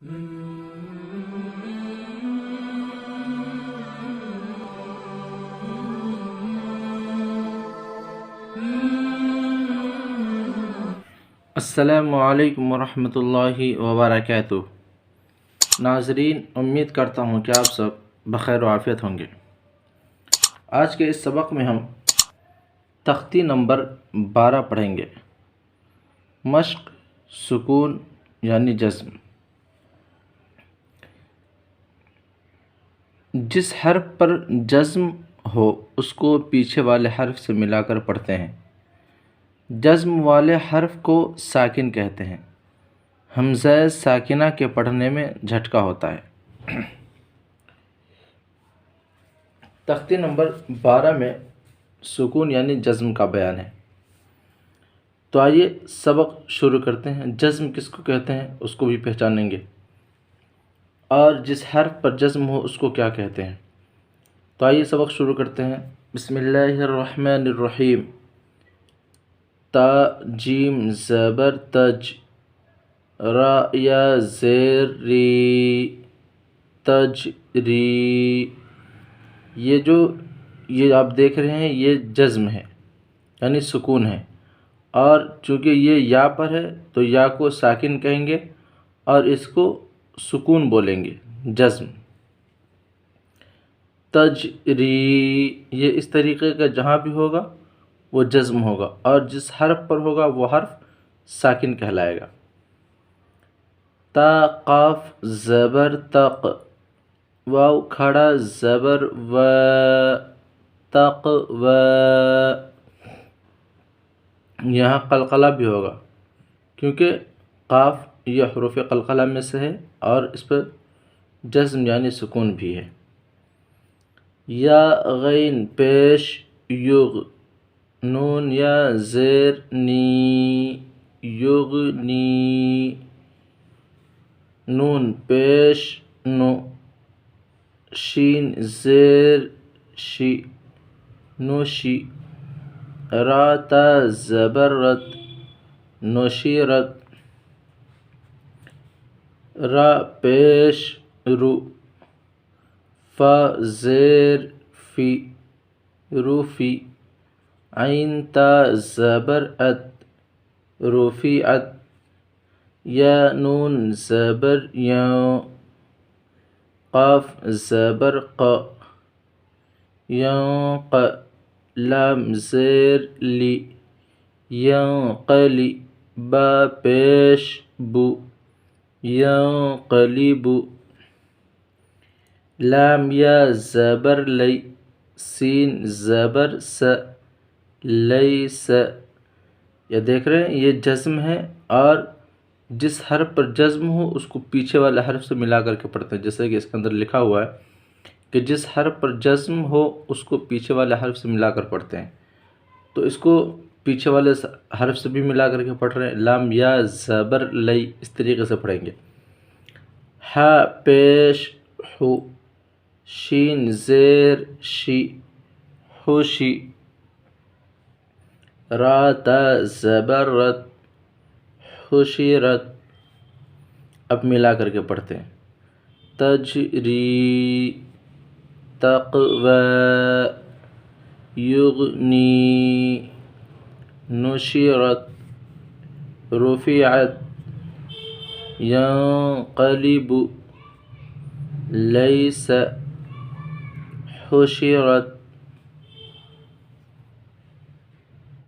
السلام علیکم ورحمۃ اللہ وبرکاتہ۔ ناظرین، امید کرتا ہوں کہ آپ سب بخیر و عافیت ہوں گے۔ آج کے اس سبق میں ہم تختی نمبر 12 پڑھیں گے، مشق سکون یعنی جزم۔ جس حرف پر جزم ہو اس کو پیچھے والے حرف سے ملا کر پڑھتے ہیں۔ جزم والے حرف کو ساکن کہتے ہیں۔ حمزہ ساکنہ کے پڑھنے میں جھٹکا ہوتا ہے۔ تختی نمبر 12 میں سکون یعنی جزم کا بیان ہے۔ تو آئیے سبق شروع کرتے ہیں۔ جزم کس کو کہتے ہیں اس کو بھی پہچانیں گے، اور جس حرف پر جزم ہو اس کو کیا کہتے ہیں۔ تو آئیے سبق شروع کرتے ہیں۔ بسم اللہ الرحمن الرحیم۔ تا جیم زبر تج، را یا زیر ری، تج ری۔ یہ آپ دیکھ رہے ہیں یہ جزم ہے یعنی سکون ہے، اور چونکہ یہ یا پر ہے تو یا کو ساکن کہیں گے اور اس کو سکون بولیں گے، جزم۔ تج ری، یہ اس طریقے کا جہاں بھی ہوگا وہ جزم ہوگا، اور جس حرف پر ہوگا وہ حرف ساکن کہلائے گا۔ تا قاف زبر تق، واو کھڑا زبر و، تق و۔ یہاں قلقلہ بھی ہوگا کیونکہ قاف یہ حروف قلقلہ میں سے ہے اور اس پر جزم یعنی سکون بھی ہے۔ یا غین پیش یغ، نون یا زیر نی، یغنی۔ نون پیش نو، شین زیر شی، نوشی۔ را تا زبر رت، نوشیرت۔ را پیش رو، فا زیر فی، روفی۔ عین تا زبر ات، رفیعت۔ یا نون زبر یوں، قاف زبر ق، ینق۔ لام زیر لی، ینقلی۔ با پیش بو، ینقلب۔ لام یا زبر لی، سین زبر س، لیس۔ یہ دیکھ رہے ہیں یہ جزم ہے، اور جس حرف پر جزم ہو اس کو پیچھے والے حرف سے ملا کر کے پڑھتے ہیں، جیسے کہ اس کے اندر لکھا ہوا ہے کہ جس حرف پر جزم ہو اس کو پیچھے والے حرف سے ملا کر پڑھتے ہیں۔ تو اس کو پیچھے والے حرف سے بھی ملا کر کے پڑھ رہے ہیں۔ لام یا زبر لی، اس طریقے سے پڑھیں گے۔ ہا پیش ہو، شین زیر شی، خوشی۔ را تا زبر رت، خوشیرت۔ اب ملا کر کے پڑھتے ہیں۔ تجری، تقوی، یغنی، نشرت، رفعت، ینقلب، لیس، حشرت۔